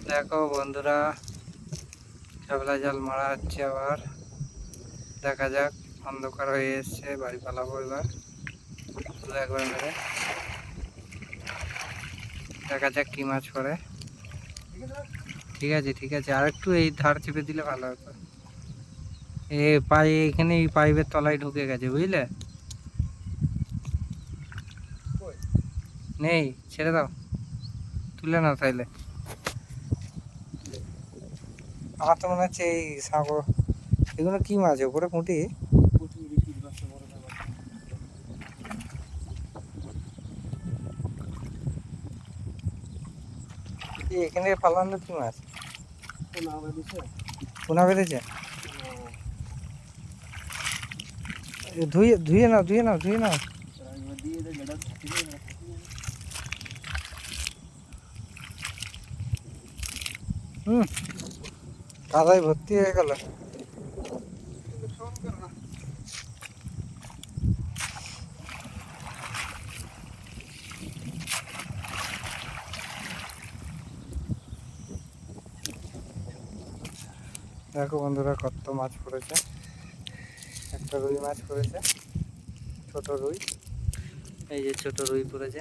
দেখো বন্ধুরা, খেপলা জাল মারা হচ্ছে আবার। দেখা যাক, অন্ধকার হয়ে এসছে, বাড়ি পালাবো এবার। শুধু একবার মেরে দেখা যাক কি মাছ পড়ে। ঠিক আছে ঠিক আছে, আর একটু এই ধার চেপে দিলে ভালো হতো। এখানে এই পাইপের তলায় ঢুকে গেছে, বুঝলে? নেই, ছেড়ে দাও, তুলে নাও তাইলে। আমার তো মনে হচ্ছে এই সাগর, এগুলো কি মাছ? উপরে পুঁটি? এখানে পালানো কি মাছ? পোনা বেঁধেছে। ধুয়ে ধুয়ে নাও, ধুয়ে নাও, ধুয়ে নাও। হুম, কাদায় ভর্তি হয়ে গেল। দেখো বন্ধুরা, কত মাছ পড়েছে। একটা রুই মাছ পড়েছে, ছোট রুই। এই যে ছোট রুই পড়েছে।